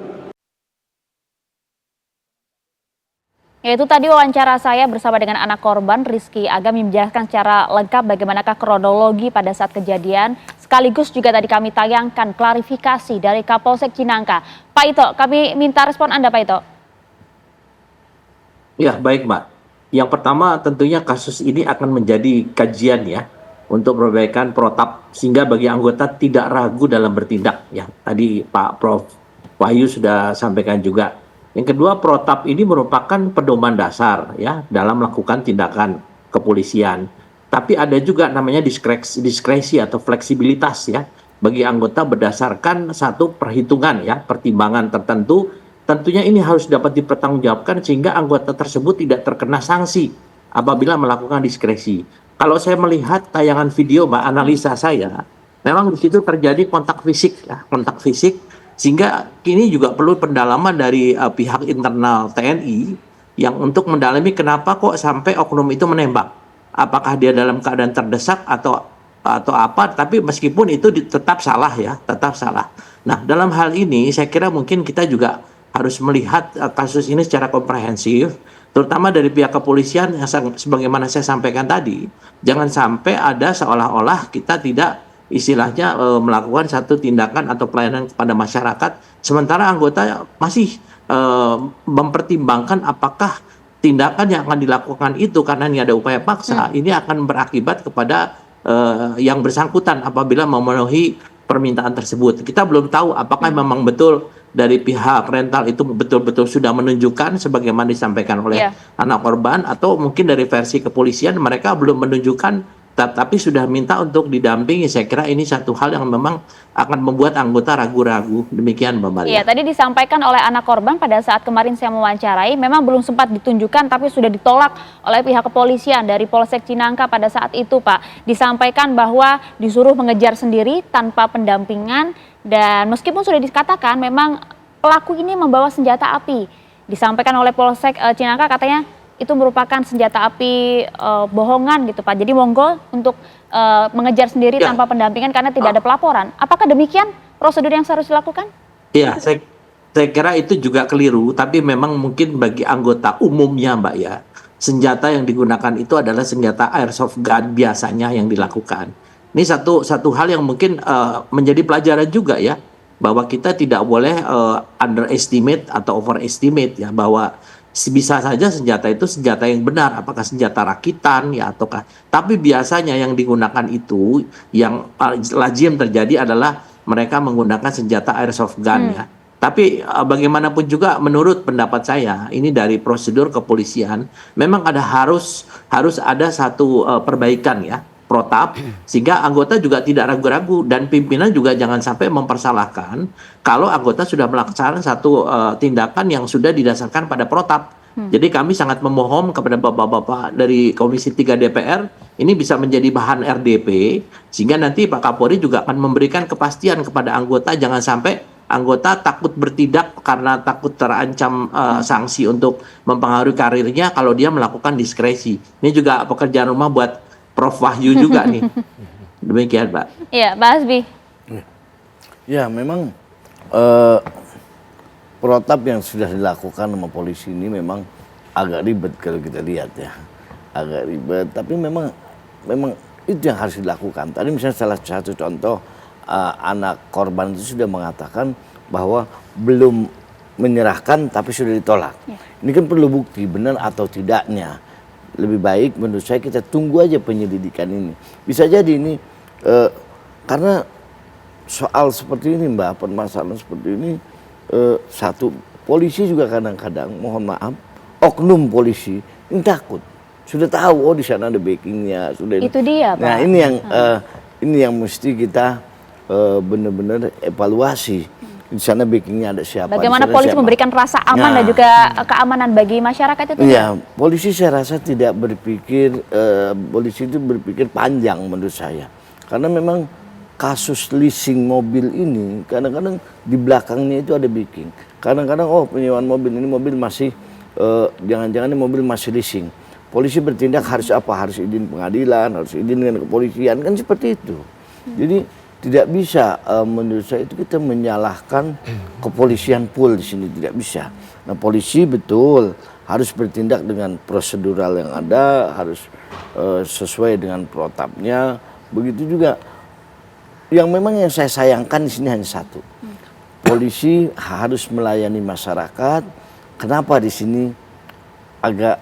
Yaitu tadi wawancara saya bersama dengan anak korban, Rizky Agam, menjelaskan secara lengkap bagaimanakah kronologi pada saat kejadian. Sekaligus juga tadi kami tayangkan klarifikasi dari Kapolsek Cinangka. Pak Ito, kami minta respon Anda, Pak Ito. Ya, baik Mbak. Yang pertama tentunya kasus ini akan menjadi kajian ya untuk perbaikan protap sehingga bagi anggota tidak ragu dalam bertindak ya. Tadi Pak Prof Wahyu sudah sampaikan juga. Yang kedua, protap ini merupakan pedoman dasar ya dalam melakukan tindakan kepolisian. Tapi ada juga namanya diskresi atau fleksibilitas ya bagi anggota berdasarkan satu perhitungan ya, pertimbangan tertentu. Tentunya ini harus dapat dipertanggungjawabkan sehingga anggota tersebut tidak terkena sanksi apabila melakukan diskresi. Kalau saya melihat tayangan video, Mbak, analisa saya, memang di situ terjadi kontak fisik, ya, kontak fisik, sehingga kini juga perlu pendalaman dari pihak internal TNI yang untuk mendalami kenapa kok sampai oknum itu menembak. Apakah dia dalam keadaan terdesak atau apa? Tapi meskipun itu tetap salah ya, tetap salah. Nah, dalam hal ini saya kira mungkin kita juga harus melihat kasus ini secara komprehensif, terutama dari pihak kepolisian yang sebagaimana saya sampaikan tadi, jangan sampai ada seolah-olah kita tidak istilahnya melakukan satu tindakan atau pelayanan kepada masyarakat, sementara anggota masih mempertimbangkan apakah tindakan yang akan dilakukan itu karena ini ada upaya paksa, ini akan berakibat kepada yang bersangkutan apabila memenuhi permintaan tersebut. Kita belum tahu apakah memang betul dari pihak rental itu betul-betul sudah menunjukkan sebagaimana disampaikan oleh anak korban, atau mungkin dari versi kepolisian mereka belum menunjukkan tapi sudah minta untuk didampingi. Saya kira ini satu hal yang memang akan membuat anggota ragu-ragu. Demikian Mbak Maria. Iya, tadi disampaikan oleh anak korban pada saat kemarin saya mewawancarai, memang belum sempat ditunjukkan tapi sudah ditolak oleh pihak kepolisian dari Polsek Cinangka pada saat itu, Pak. Disampaikan bahwa disuruh mengejar sendiri tanpa pendampingan, dan meskipun sudah dikatakan memang pelaku ini membawa senjata api. Disampaikan oleh Polsek Cinangka katanya itu merupakan senjata api bohongan gitu Pak. Jadi monggo untuk mengejar sendiri tanpa pendampingan karena tidak ada pelaporan. Apakah demikian prosedur yang harus dilakukan? Iya, saya kira itu juga keliru, tapi memang mungkin bagi anggota umumnya Mbak ya, senjata yang digunakan itu adalah senjata airsoft gun biasanya yang dilakukan. Ini satu hal yang mungkin menjadi pelajaran juga ya, bahwa kita tidak boleh underestimate atau overestimate ya, bahwa bisa saja senjata itu senjata yang benar, apakah senjata rakitan ya ataukah, tapi biasanya yang digunakan itu yang lazim terjadi adalah mereka menggunakan senjata airsoft gun ya. Tapi bagaimanapun juga menurut pendapat saya ini dari prosedur kepolisian memang harus ada satu perbaikan ya, protap, sehingga anggota juga tidak ragu-ragu dan pimpinan juga jangan sampai mempersalahkan kalau anggota sudah melaksanakan satu tindakan yang sudah didasarkan pada protap. Jadi kami sangat memohon kepada bapak-bapak dari Komisi 3 DPR ini bisa menjadi bahan RDP sehingga nanti Pak Kapolri juga akan memberikan kepastian kepada anggota, jangan sampai anggota takut bertindak karena takut terancam sanksi untuk mempengaruhi karirnya kalau dia melakukan diskresi. Ini juga pekerjaan rumah buat Prof Wahyu juga nih. Demikian Pak. Iya, Pak Hasbi. Ya memang protap yang sudah dilakukan sama polisi ini memang agak ribet kalau kita lihat ya. Agak ribet, tapi memang itu yang harus dilakukan. Tadi misalnya salah satu contoh, anak korban itu sudah mengatakan bahwa belum menyerahkan tapi sudah ditolak. Ini kan perlu bukti benar atau tidaknya. Lebih baik menurut saya kita tunggu aja penyelidikan ini. Bisa jadi ini karena soal seperti ini Mbak, permasalahan seperti ini, satu polisi juga kadang-kadang mohon maaf oknum polisi ini takut, sudah tahu oh di sana ada backingnya, sudah itu dia Pak. Nah ini yang mesti kita benar-benar evaluasi. Di sana backingnya ada siapa. Bagaimana polisi memberikan rasa aman dan juga keamanan bagi masyarakat itu? Iya, polisi saya rasa tidak berpikir, polisi itu berpikir panjang menurut saya. Karena memang kasus leasing mobil ini kadang-kadang di belakangnya itu ada backing. Kadang-kadang oh penyewaan mobil ini mobil masih, jangan-jangan ini mobil masih leasing. Polisi bertindak harus apa? Harus izin pengadilan, harus izin dengan kepolisian, kan seperti itu. Jadi tidak bisa menurut saya itu kita menyalahkan kepolisian full di sini, tidak bisa. Nah polisi betul harus bertindak dengan prosedural yang ada, harus sesuai dengan protapnya. Begitu juga yang memang yang saya sayangkan di sini hanya satu, polisi harus melayani masyarakat. Kenapa di sini agak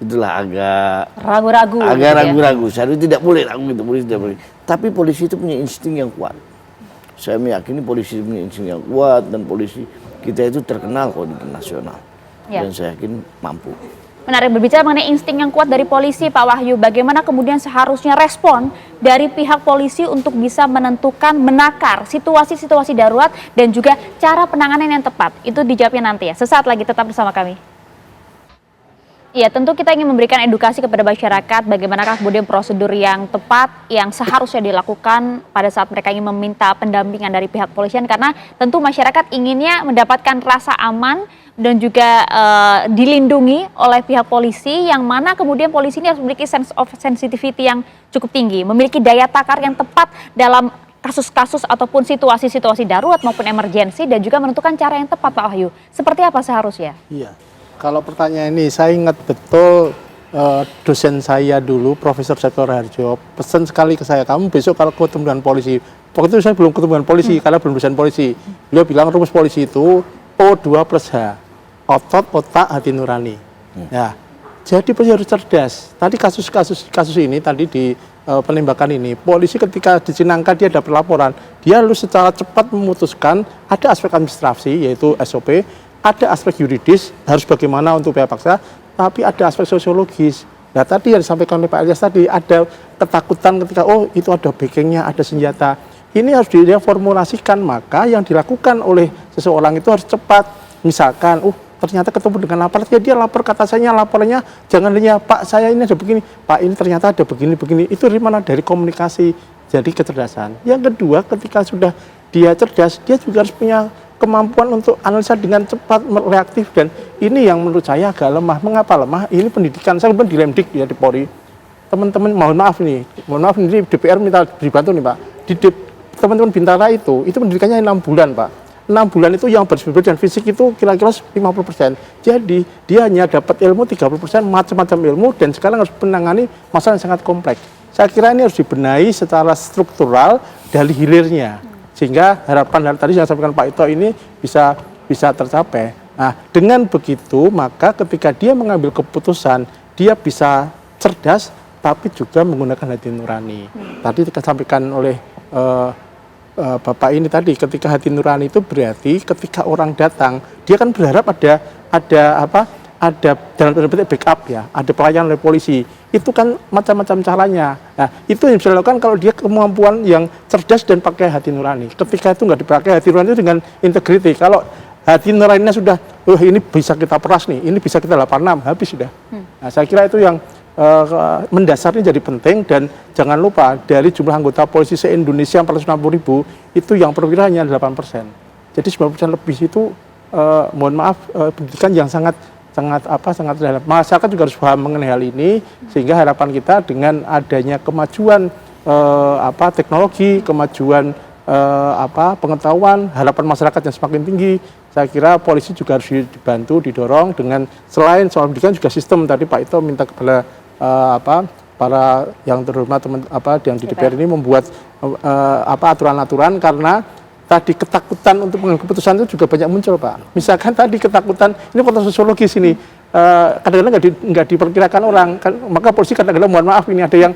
itulah agak Ragu-ragu. agak gitu ya. ragu-ragu. Seharusnya tidak boleh ragu gitu, polisi tidak boleh. Tapi polisi itu punya insting yang kuat. Saya meyakini polisi punya insting yang kuat dan polisi kita itu terkenal kok di nasional. Ya. Dan saya yakin mampu. Menarik berbicara mengenai insting yang kuat dari polisi, Pak Wahyu. Bagaimana kemudian seharusnya respon dari pihak polisi untuk bisa menentukan, menakar situasi-situasi darurat dan juga cara penanganan yang tepat. Itu dijawabnya nanti ya. Sesaat lagi tetap bersama kami. Iya, tentu kita ingin memberikan edukasi kepada masyarakat bagaimanakah kemudian prosedur yang tepat yang seharusnya dilakukan pada saat mereka ingin meminta pendampingan dari pihak polisian, karena tentu masyarakat inginnya mendapatkan rasa aman dan juga dilindungi oleh pihak polisi, yang mana kemudian polisi ini harus memiliki sense of sensitivity yang cukup tinggi, memiliki daya takar yang tepat dalam kasus-kasus ataupun situasi-situasi darurat maupun emergensi, dan juga menentukan cara yang tepat, Pak Wahyu. Seperti apa seharusnya? Iya, kalau pertanyaan ini saya ingat betul dosen saya dulu, Profesor Septo Raharjo, pesan sekali ke saya, kamu besok kalau ketemu dengan polisi, waktu itu saya belum ketemu dengan polisi karena belum dosen polisi, beliau bilang rumus polisi itu O2 plus H, otot, otak, hati nurani. Ya, jadi polisi harus cerdas. Tadi kasus ini tadi di penembakan ini, polisi ketika di Cinangka dia dapat laporan, dia harus secara cepat memutuskan. Ada aspek administrasi yaitu SOP, ada aspek yuridis harus bagaimana untuk upaya paksa, tapi ada aspek sosiologis. Nah tadi yang disampaikan oleh Pak Ilyas tadi, ada ketakutan ketika oh itu ada backingnya, ada senjata. Ini harus diformulasikan, maka yang dilakukan oleh seseorang itu harus cepat. Misalkan, ternyata ketemu dengan lapor, dia lapor ke atasannya, laporannya jangan hanya Pak saya ini ada begini, Pak ini ternyata ada begini-begini. Itu dari mana? Dari komunikasi, jadi kecerdasan. Yang kedua, ketika sudah dia cerdas, dia juga harus punya kemampuan untuk analisa dengan cepat, reaktif, dan ini yang menurut saya agak lemah. Mengapa lemah? Ini pendidikan, saya di Lemdik ya di Polri. Teman-teman mohon maaf ini DPR minta dibantu nih Pak. Di teman-teman Bintara itu pendidikannya 6 bulan Pak. 6 bulan itu yang bersifat dan fisik itu kira-kira 50%. Jadi dia hanya dapat ilmu 30%, macam-macam ilmu, dan sekarang harus menangani masalah yang sangat kompleks. Saya kira ini harus dibenahi secara struktural dari hilirnya, sehingga harapan tadi yang disampaikan Pak Ito ini bisa tercapai. Nah, dengan begitu maka ketika dia mengambil keputusan, dia bisa cerdas tapi juga menggunakan hati nurani. Tadi disampaikan oleh Bapak ini tadi, ketika hati nurani itu berarti ketika orang datang, dia kan berharap ada dalam tanda petik backup ya, ada pelayanan oleh polisi. Itu kan macam-macam caranya. Nah, itu yang bisa dilakukan kalau dia kemampuan yang cerdas dan pakai hati nurani. Ketika itu nggak dipakai hati nurani itu dengan integriti. Kalau hati nuraninya sudah, ini bisa kita peras nih, ini bisa kita 86, habis sudah. Nah, saya kira itu yang mendasarnya jadi penting, dan jangan lupa dari jumlah anggota polisi se-Indonesia 460.000 itu yang perwira hanya 8%. Jadi 90% lebih itu mohon maaf pendidikan yang sangat dalam. Masyarakat juga harus paham mengenai hal ini, sehingga harapan kita dengan adanya kemajuan teknologi, kemajuan pengetahuan, harapan masyarakat yang semakin tinggi, saya kira polisi juga harus dibantu, didorong dengan selain soal pendidikan juga sistem. Tadi Pak Ito minta kepada para yang terhormat yang di DPR ini membuat aturan-aturan, karena tadi ketakutan untuk mengambil keputusan itu juga banyak muncul Pak. Misalkan tadi ketakutan, ini faktor sosiologis ini, kadang-kadang nggak diperkirakan orang, kan, maka polisi kadang-kadang mohon maaf ini ada yang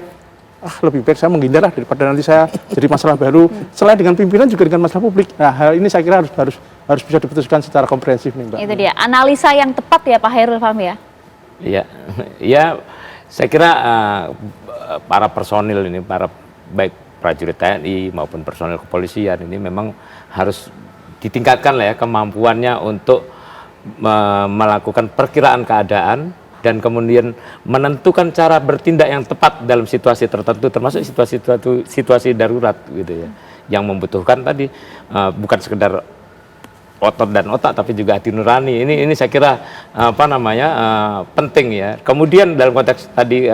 lebih baik saya menghindar lah daripada nanti saya jadi masalah baru. Selain dengan pimpinan juga dengan masalah publik. Nah, hal ini saya kira harus bisa diputuskan secara komprehensif nih Mbak. Itu dia, analisa yang tepat ya Pak Hairul Fahmi ya? Iya, ya saya kira para personil ini, baik prajurit TNI maupun personil kepolisian ini memang harus ditingkatkan lah ya kemampuannya untuk melakukan perkiraan keadaan dan kemudian menentukan cara bertindak yang tepat dalam situasi tertentu, termasuk situasi darurat gitu ya, yang membutuhkan tadi bukan sekedar otot dan otak tapi juga hati nurani. Ini saya kira penting ya. Kemudian dalam konteks tadi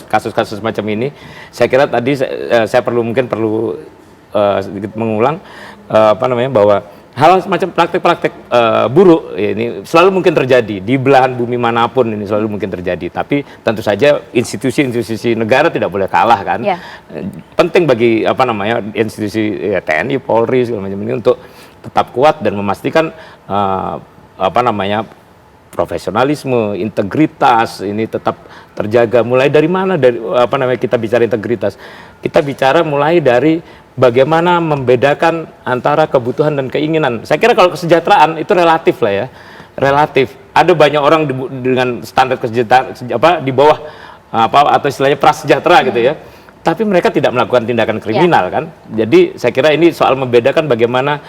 kasus-kasus macam ini, saya kira tadi saya perlu sedikit mengulang bahwa hal semacam praktek-praktek buruk ini selalu mungkin terjadi di belahan bumi manapun, ini selalu mungkin terjadi. Tapi tentu saja institusi negara tidak boleh kalah kan. Yeah. Penting bagi institusi TNI, Polri segala macam ini untuk tetap kuat dan memastikan profesionalisme, integritas ini tetap terjaga. Mulai dari mana? Dari kita bicara integritas. Kita bicara mulai dari bagaimana membedakan antara kebutuhan dan keinginan. Saya kira kalau kesejahteraan itu relatif lah ya. Relatif. Ada banyak orang dengan standar kesejahteraan di bawah atau istilahnya prasejahtera gitu ya. Tapi mereka tidak melakukan tindakan kriminal kan. Jadi saya kira ini soal membedakan bagaimana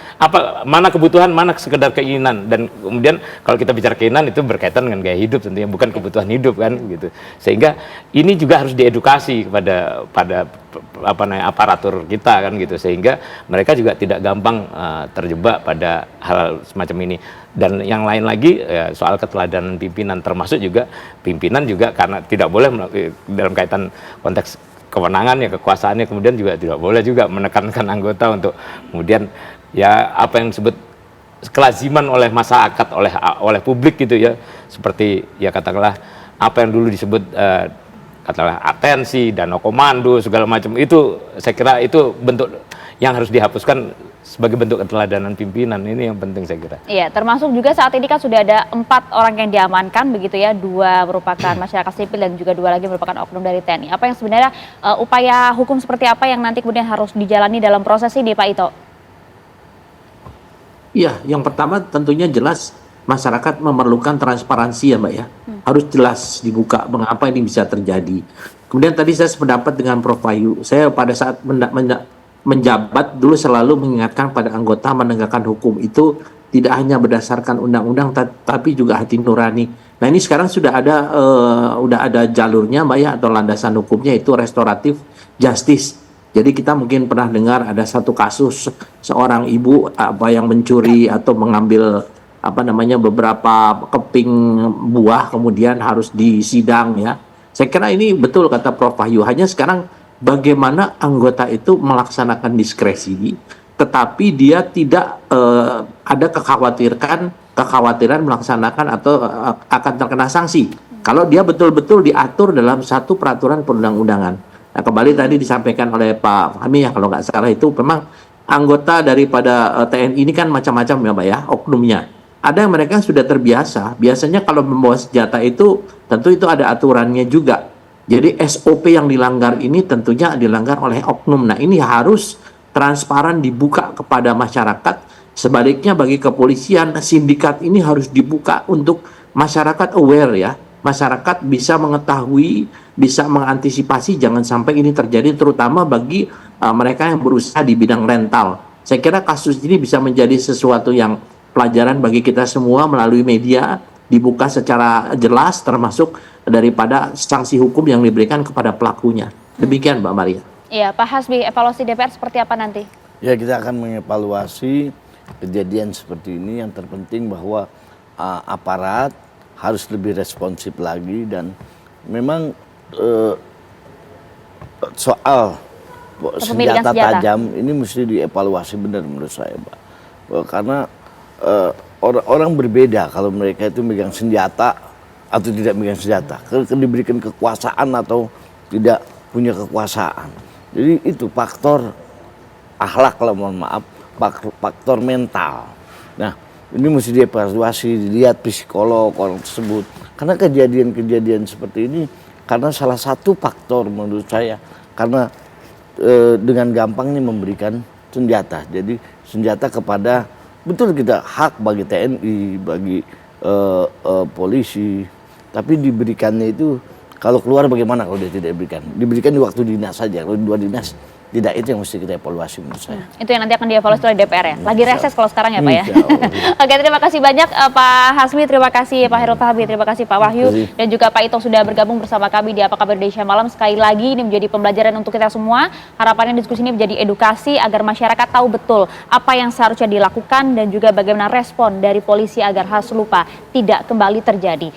mana kebutuhan, mana sekedar keinginan. Dan kemudian kalau kita bicara keinginan itu berkaitan dengan gaya hidup tentunya, bukan kebutuhan hidup kan gitu. Sehingga ini juga harus diedukasi kepada aparatur kita kan gitu, sehingga mereka juga tidak gampang terjebak pada hal semacam ini. Dan yang lain lagi ya, soal keteladanan pimpinan, termasuk juga pimpinan juga karena tidak boleh dalam kaitan konteks kewenangannya, kekuasaannya, kemudian juga tidak boleh juga menekankan anggota untuk kemudian ya apa yang disebut kelaziman oleh masyarakat, oleh publik gitu ya, seperti ya katakanlah apa yang dulu disebut katakanlah atensi, danau komando segala macam, itu saya kira itu bentuk yang harus dihapuskan sebagai bentuk keteladanan pimpinan. Ini yang penting saya kira. Iya, termasuk juga saat ini kan sudah ada 4 orang yang diamankan begitu ya, 2 merupakan masyarakat sipil dan juga 2 lagi merupakan oknum dari TNI. Apa yang sebenarnya upaya hukum seperti apa yang nanti kemudian harus dijalani dalam proses ini Pak Ito? Iya, yang pertama tentunya jelas masyarakat memerlukan transparansi ya Mbak ya. Harus jelas dibuka mengapa ini bisa terjadi. Kemudian tadi saya sependapat dengan Prof. Wahyu. Saya pada saat menjabat dulu selalu mengingatkan pada anggota menegakkan hukum itu tidak hanya berdasarkan undang-undang tapi juga hati nurani. Nah ini sekarang sudah ada jalurnya Mbak ya, atau landasan hukumnya, itu restoratif justice. Jadi kita mungkin pernah dengar ada satu kasus seorang ibu yang mencuri atau mengambil beberapa keping buah kemudian harus disidang ya. Saya kira ini betul kata Prof. Wahyu, hanya sekarang bagaimana anggota itu melaksanakan diskresi, tetapi dia tidak ada kekhawatiran melaksanakan atau akan terkena sanksi. Kalau dia betul-betul diatur dalam satu peraturan perundang-undangan. Nah, kembali tadi disampaikan oleh Pak Fahmi ya, kalau nggak salah itu memang anggota daripada TNI ini kan macam-macam ya Mbak ya, oknumnya. Ada yang mereka sudah terbiasa, biasanya kalau membawa senjata itu tentu itu ada aturannya juga. Jadi SOP yang dilanggar ini tentunya dilanggar oleh oknum. Nah ini harus transparan dibuka kepada masyarakat. Sebaliknya bagi kepolisian, sindikat ini harus dibuka untuk masyarakat aware ya. Masyarakat bisa mengetahui, bisa mengantisipasi jangan sampai ini terjadi, terutama bagi mereka yang berusaha di bidang rental. Saya kira kasus ini bisa menjadi sesuatu yang pelajaran bagi kita semua melalui media, dibuka secara jelas termasuk daripada sanksi hukum yang diberikan kepada pelakunya. Demikian Mbak Maria. Iya, Pak Hasbi, evaluasi DPR seperti apa nanti? Ya, kita akan mengevaluasi kejadian seperti ini. Yang terpenting bahwa aparat harus lebih responsif lagi, dan memang soal senjata tajam ini mesti dievaluasi benar menurut saya, Pak. Karena orang berbeda kalau mereka itu megang senjata atau tidak megang senjata, diberikan kekuasaan atau tidak punya kekuasaan. Jadi itu faktor akhlak, kalau mohon maaf, faktor mental. Nah, ini mesti dievaluasi, dilihat psikolog orang tersebut. Karena kejadian-kejadian seperti ini karena salah satu faktor menurut saya, karena dengan gampangnya memberikan senjata. Jadi senjata kepada, betul kita hak bagi TNI, bagi polisi, tapi diberikannya itu kalau keluar bagaimana kalau dia tidak diberikan? Diberikan di waktu dinas saja, kalau di luar dinas tidak, itu yang mesti kita evaluasi menurut saya. Itu yang nanti akan dievaluasi oleh DPR ya? Lagi reses kalau sekarang ya Pak ya? Oke, terima kasih banyak Pak Hasbi, terima kasih Pak Hairul Fahmi, terima kasih Pak Wahyu, dan juga Pak Ito sudah bergabung bersama kami di Apa Kabar Indonesia Malam. Sekali lagi ini menjadi pembelajaran untuk kita semua. Harapannya diskusi ini menjadi edukasi agar masyarakat tahu betul apa yang seharusnya dilakukan dan juga bagaimana respon dari polisi agar hal serupa tidak kembali terjadi.